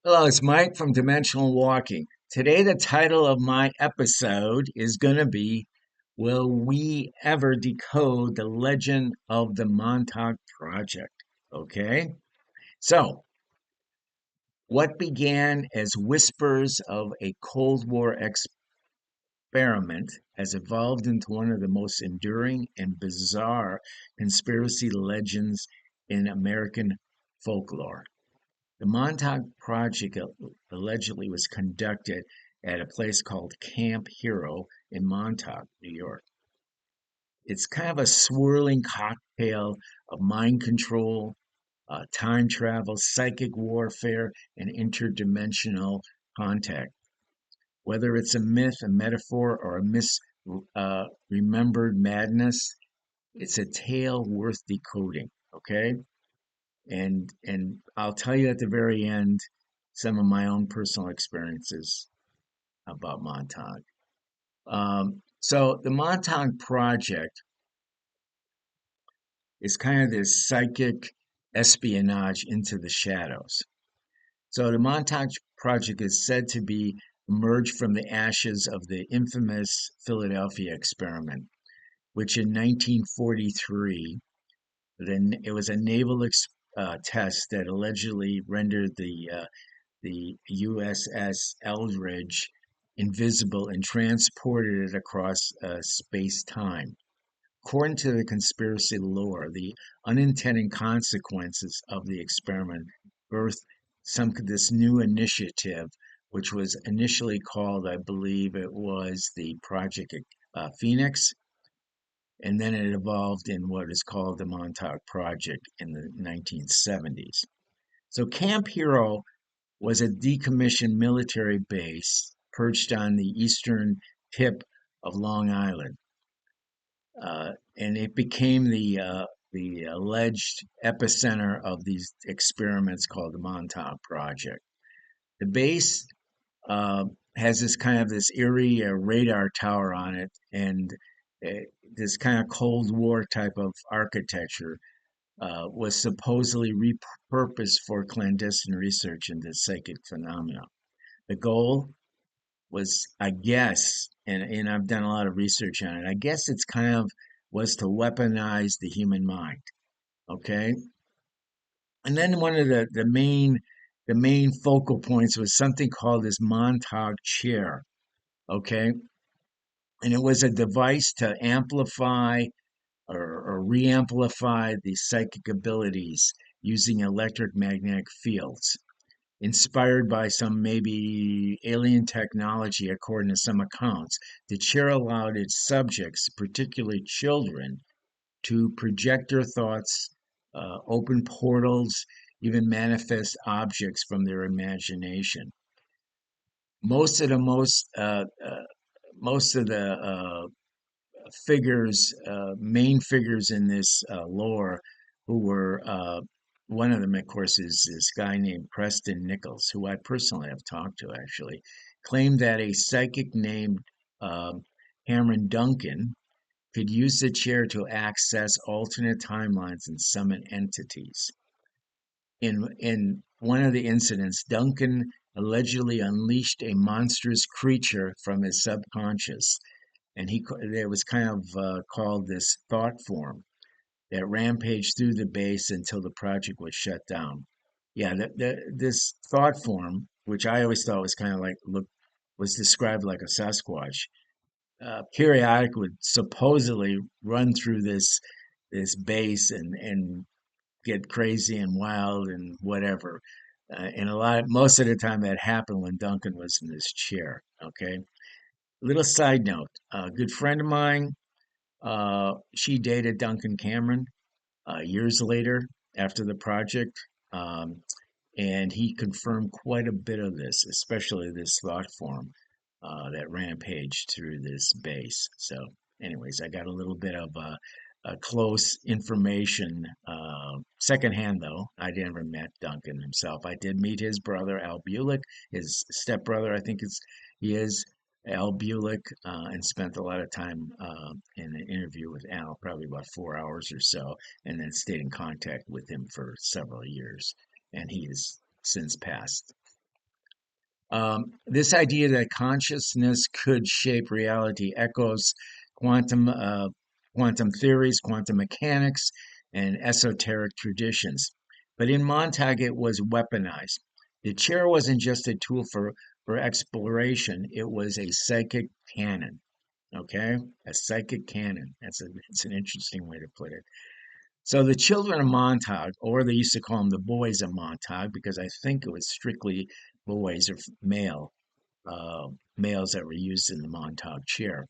Hello, it's Mike from Dimensional Walking. Today, the title of my episode is going to be Will We Ever Decode the Legend of the Montauk Project? Okay, so what began as whispers of a Cold War experiment has evolved into one of the most enduring and bizarre conspiracy legends in American folklore. The Montauk Project allegedly was conducted at a place called Camp Hero in Montauk, New York. It's kind of a swirling cocktail of mind control, time travel, psychic warfare, and interdimensional contact. Whether it's a myth, a metaphor, or a misremembered madness, it's a tale worth decoding. Okay, and I'll tell you at the very end some of my own personal experiences about Montauk. So the Montauk Project is kind of this psychic espionage into the shadows. So the Montauk Project is said to be emerged from the ashes of the infamous Philadelphia experiment, which in 1943, then it was a naval test that allegedly rendered the USS Eldridge invisible and transported it across space time. According to the conspiracy lore, the unintended consequences of the experiment birthed this new initiative, which was initially called, I believe it was the Project Phoenix, and then it evolved in what is called the Montauk Project in the 1970s. So Camp Hero was a decommissioned military base perched on the eastern tip of Long Island, and it became the alleged epicenter of these experiments called the Montauk Project. The base uh, has this kind of this eerie radar tower on it, and uh, this kind of Cold War type of architecture was supposedly repurposed for clandestine research into psychic phenomena. The goal was, I guess, and I've done a lot of research on it. I guess it's kind of was to weaponize the human mind. Okay, and then one of the main focal points was something called this Montauk chair. Okay, and it was a device to amplify or re-amplify the psychic abilities using electromagnetic fields inspired by some maybe alien technology, according to some accounts. The chair allowed its subjects, particularly children, to project their thoughts, open portals, even manifest objects from their imagination. Most of the most of the figures, main figures in this lore, who were one of them, of course, is this guy named Preston Nichols, who I personally have talked to actually, claimed that a psychic named um Cameron Duncan could use the chair to access alternate timelines and summon entities. In one of the incidents, Duncan allegedly unleashed a monstrous creature from his subconscious, and it was kind of called this thought form that rampaged through the base until the project was shut down. Yeah, this thought form, which I always thought was kind of like look was described like a Sasquatch, periodic would supposedly run through this base and get crazy and wild and whatever. And most of the time that happened when Duncan was in this chair. Okay. Little side note: a good friend of mine, she dated Duncan Cameron years later after the project. Um, and he confirmed quite a bit of this, especially this thought form that rampaged through this base. So, anyways, I got a little bit of close information, secondhand though. I never met Duncan himself. I did meet his brother Al Bulick, his stepbrother, I think he is Al Bulick, and spent a lot of time in an interview with Al, probably about 4 hours or so, and then stayed in contact with him for several years. And he has since passed. This idea that consciousness could shape reality echoes quantum quantum theories, quantum mechanics, and esoteric traditions. But in Montauk, it was weaponized. The chair wasn't just a tool for exploration; it was a psychic cannon. Okay, a psychic cannon. It's an interesting way to put it. So the children of Montauk, or they used to call them the boys of Montauk, because I think it was strictly boys or uh, males that were used in the Montauk chair.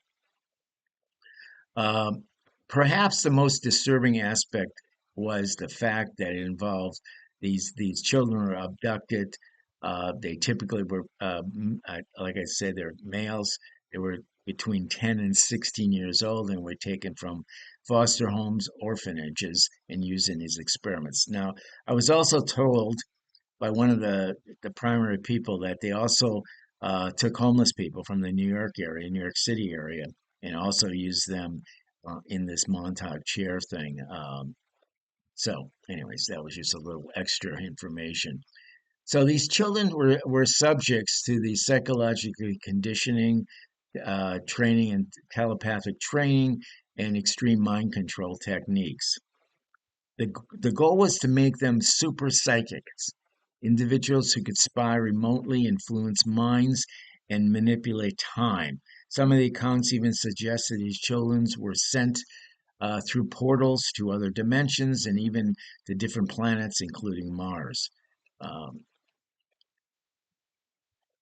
Um, Perhaps the most disturbing aspect was the fact that it involved these children were abducted. They typically were, like I said, they're males. They were between 10 and 16 years old and were taken from foster homes, orphanages, and used in these experiments. Now, I was also told by one of the primary people that they also took homeless people from the New York area, New York City area, and also used them in this Montauk chair thing. So, anyways, that was just a little extra information. So these children were subjects to the psychologically conditioning, training, and telepathic training, and extreme mind control techniques. The goal was to make them super psychics, individuals who could spy remotely, influence minds, and manipulate time. Some of the accounts even suggest that these children were sent through portals to other dimensions and even to different planets, including Mars. Um,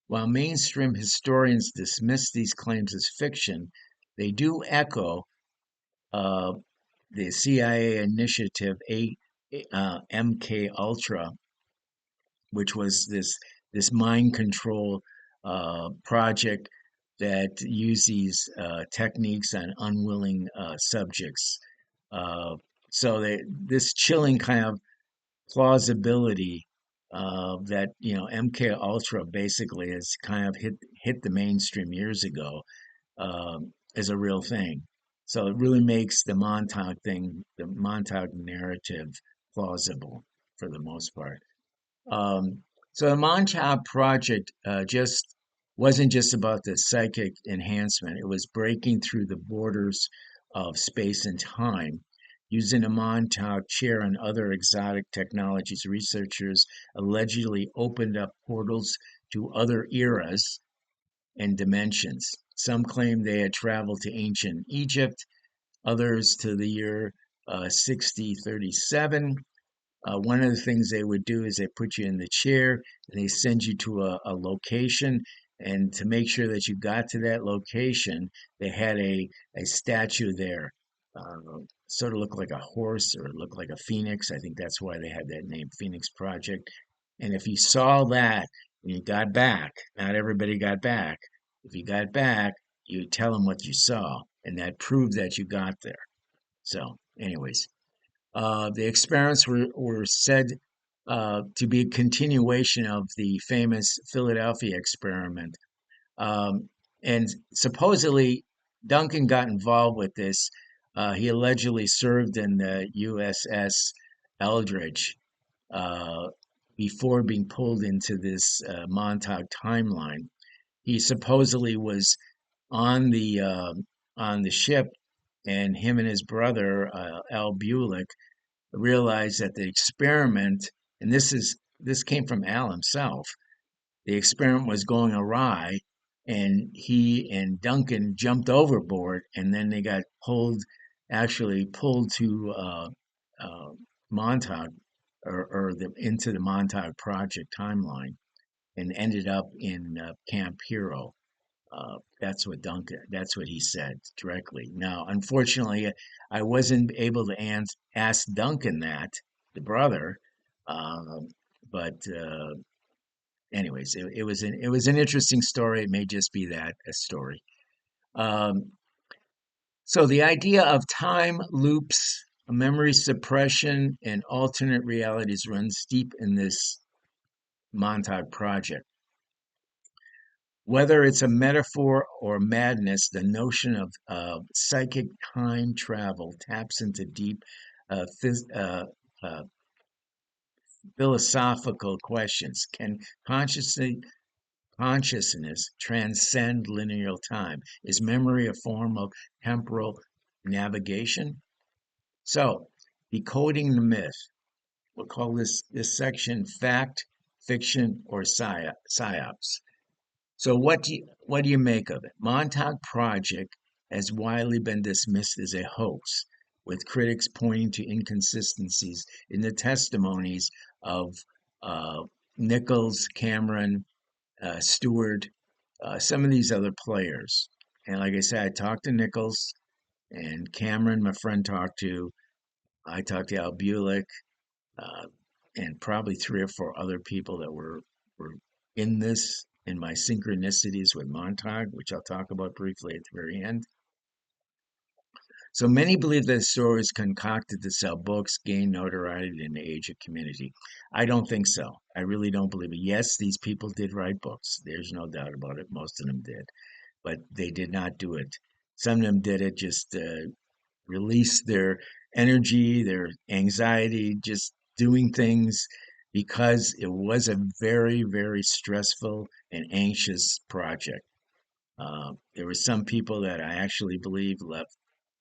while mainstream historians dismiss these claims as fiction, they do echo uh, the CIA initiative MK Ultra, which was this mind control project that used these techniques on unwilling subjects. Uh, this chilling kind of plausibility that MK Ultra basically has kind of hit the mainstream years ago is a real thing. So it really makes the Montauk narrative plausible for the most part. Um, so the Montauk Project just wasn't just about the psychic enhancement. It was breaking through the borders of space and time. Using the Montauk chair and other exotic technologies, researchers allegedly opened up portals to other eras and dimensions. Some claim they had traveled to ancient Egypt, others to the year 6037. One of the things they would do is they put you in the chair and they send you to a location. And to make sure that you got to that location, they had a statue there. Sort of looked like a horse or it looked like a phoenix. I think that's why they had that name, Phoenix Project. And if you saw that and you got back, not everybody got back. If you got back, you tell them what you saw, and that proved that you got there. So, anyways, the experiments were said to be a continuation of the famous Philadelphia experiment. Um, and supposedly, Duncan got involved with this. He allegedly served in the USS Eldridge uh, before being pulled into this Montauk timeline. He supposedly was on the ship, and him and his brother Al Bulick realized that the experiment, and this came from Al himself, the experiment was going awry, and he and Duncan jumped overboard, and then they got actually pulled to uh, Montauk into the Montauk Project timeline, and ended up in Camp Hero. That's what he said directly. Now, unfortunately, I wasn't able to ask Duncan that, the brother, um, but anyways, it was an interesting story. It may just be that a story. Um, so the idea of time loops, memory suppression, and alternate realities runs deep in this Montauk project. Whether it's a metaphor or madness, the notion of psychic time travel taps into deep uh, phys- uh, uh, philosophical questions. Can consciously consciousness transcend linear time? Is memory a form of temporal navigation? So, decoding the myth. We'll call this section fact, fiction, or psyops. So what do you make of it? Montauk Project has widely been dismissed as a hoax, with critics pointing to inconsistencies in the testimonies of uh, Nichols, Cameron, Stewart, some of these other players. And like I said, I talked to Nichols and Cameron, my friend talked to. I talked to Al Bulick, uh, and probably three or four other people that were in this in my synchronicities with Montauk, which I'll talk about briefly at the very end. So many believe that the story is concocted to sell books, gain notoriety in the age of community. I don't think so. I really don't believe it. Yes, these people did write books. There's no doubt about it. Most of them did, but they did not do it. Some of them did it just release their energy, their anxiety, just doing things because it was a very, very stressful and anxious project. There were some people that I actually believe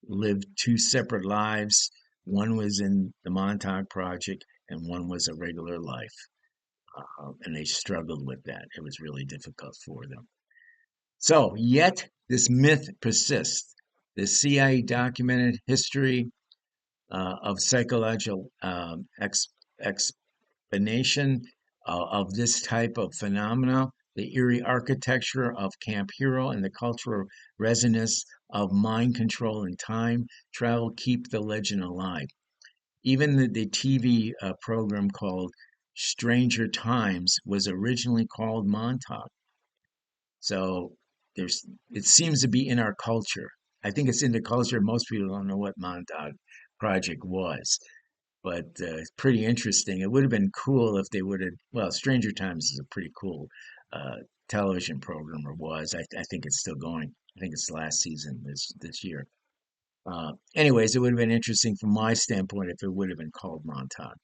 lived two separate lives. One was in the Montauk Project, and one was a regular life. And they struggled with that. It was really difficult for them. So, yet this myth persists. The CIA documented history of psychological explanation of this type of phenomena, the eerie architecture of Camp Hero, and the cultural resonance of mind control and time travel keep the legend alive. Even the TV program called Stranger Times was originally called Montauk. So there's it seems to be in our culture. I think it's in the culture. Most people don't know what Montauk Project was, but it's pretty interesting. It would have been cool if they would have. Well, Stranger Times is a pretty cool uh, television program, or was. I think it's still going. I think it's the last season this year. Anyways, it would have been interesting from my standpoint if it would have been called Montauk.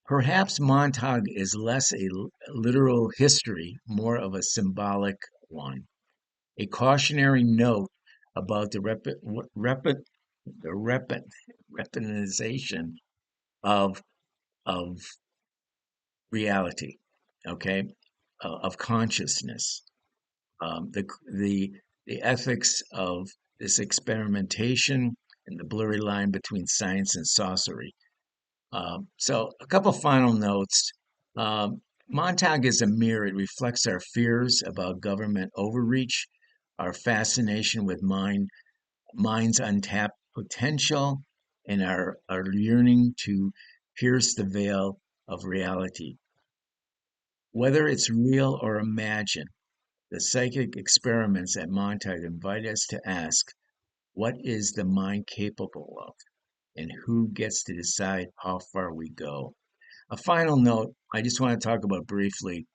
Perhaps Montauk is less a literal history, more of a symbolic one, a cautionary note about the the repetization of of reality, okay, of consciousness, um, the the the ethics of this experimentation and the blurry line between science and sorcery. So, a couple final notes. Montauk is a mirror. It reflects our fears about government overreach, our fascination with mind's untapped potential, and our yearning to pierce the veil of reality. Whether it's real or imagined, the psychic experiments at Montauk invite us to ask, what is the mind capable of? And who gets to decide how far we go? A final note I just want to talk about briefly.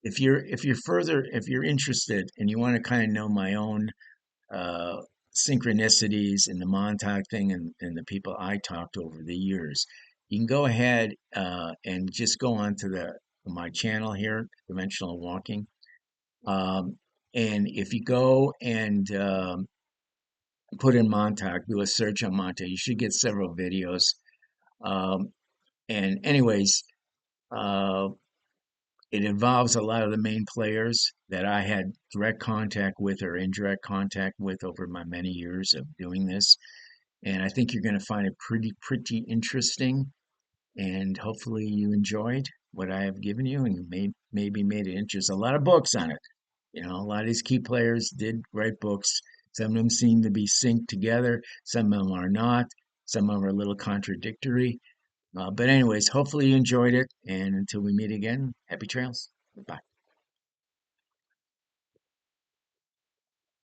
If you're interested and you want to kind of know my own uh, synchronicities and the Montauk thing and the people I talked to over the years, you can go ahead and just go on to the my channel here, Dimensional Walking. Um, and if you go and put in Montauk, do a search on Montauk, you should get several videos. Um, and anyways, uh, it involves a lot of the main players that I had direct contact with or indirect contact with over my many years of doing this. And I think you're going to find it pretty interesting. And hopefully you enjoyed what I have given you and you maybe made it interesting. A lot of books on it. You know, a lot of these key players did write books. Some of them seem to be synced together. Some of them are not. Some of them are a little contradictory. But anyways, hopefully you enjoyed it. And until we meet again, happy trails. Bye.